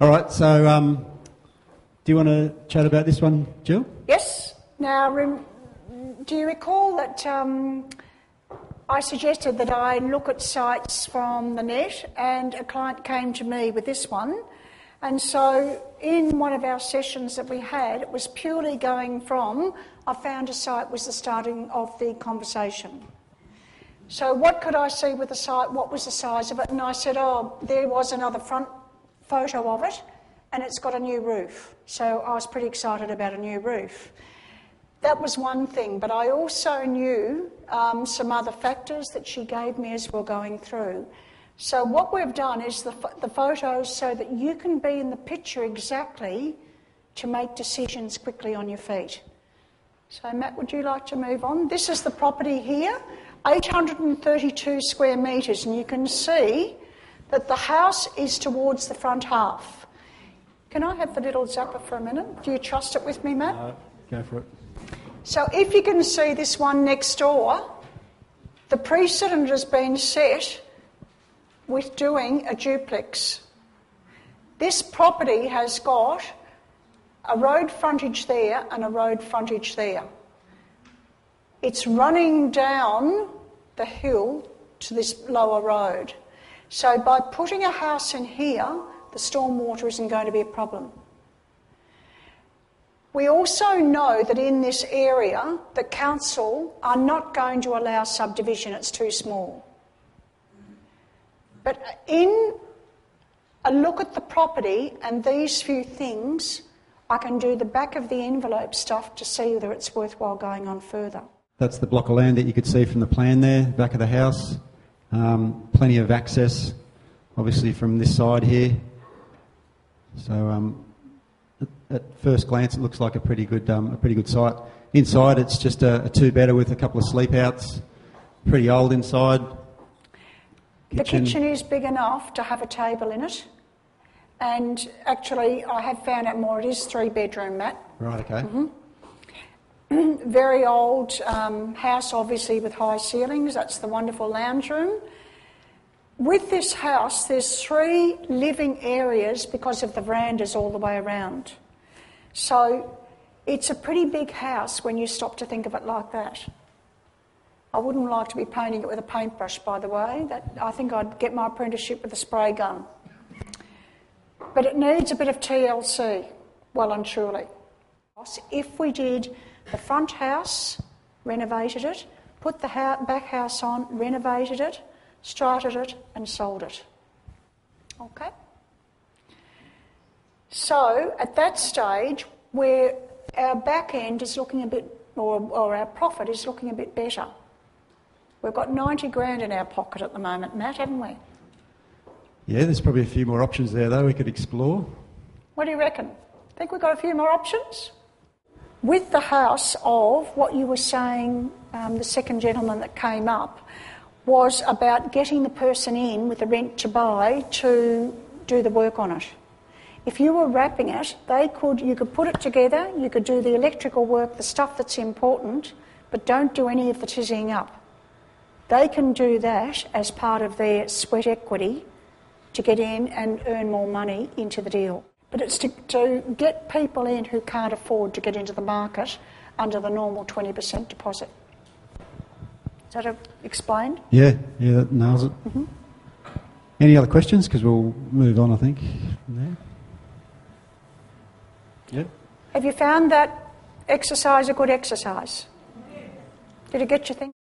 All right, so do you want to chat about this one, Jill? Yes. Now, do you recall that I suggested that I look at sites from the net, and a client came to me with this one? And so in one of our sessions that we had, it was purely going from, I found a site was the starting of the conversation. So what could I see with the site? What was the size of it? And I said, oh, there was another front photo of it, and it's got a new roof. So I was pretty excited about a new roof. That was one thing, but I also knew some other factors that she gave me as we were going through. So what we've done is the photos so that you can be in the picture exactly to make decisions quickly on your feet. So Matt, would you like to move on? This is the property here, 832 square metres, and you can see that the house is towards the front half. Can I have the little zapper for a minute? Do you trust it with me, Matt? Go for it. So if you can see this one next door, the precedent has been set with doing a duplex. This property has got a road frontage there and a road frontage there. It's running down the hill to this lower road. So by putting a house in here, the stormwater isn't going to be a problem. We also know that in this area, the council are not going to allow subdivision, it's too small. But in a look at the property and these few things, I can do the back of the envelope stuff to see whether it's worthwhile going on further. That's the block of land that you could see from the plan there, back of the house. Plenty of access, obviously, from this side here. So at first glance, it looks like a pretty good site. Inside, it's just a two-bedder with a couple of sleep-outs. Pretty old inside. The kitchen is big enough to have a table in it. And actually, I have found out more. It is 3-bedroom, Matt. Right, okay. Mm-hmm. Very old house, obviously, with high ceilings. That's the wonderful lounge room. With this house, there's 3 living areas because of the verandas all the way around. So it's a pretty big house when you stop to think of it like that. I wouldn't like to be painting it with a paintbrush, by the way. I think I'd get my apprenticeship with a spray gun. But it needs a bit of TLC, well and truly. If we did the front house, renovated it, put the back house on, renovated it, started it and sold it. Okay? So at that stage, where our back end is looking a bit, or our profit is looking a bit better. We've got 90 grand in our pocket at the moment, Matt, haven't we? Yeah, there's probably a few more options there, though, we could explore. What do you reckon? Think we've got a few more options? With the house of what you were saying, the second gentleman that came up, was about getting the person in with the rent to buy to do the work on it. If you were wrapping it, you could put it together, you could do the electrical work, the stuff that's important, but don't do any of the tizzying up. They can do that as part of their sweat equity to get in and earn more money into the deal. But it's to get people in who can't afford to get into the market under the normal 20% deposit. Is that explained? Yeah, that nails it. Mm-hmm. Any other questions? Because we'll move on, I think, from there. Yep. Have you found that exercise a good exercise? Did it get you thinking?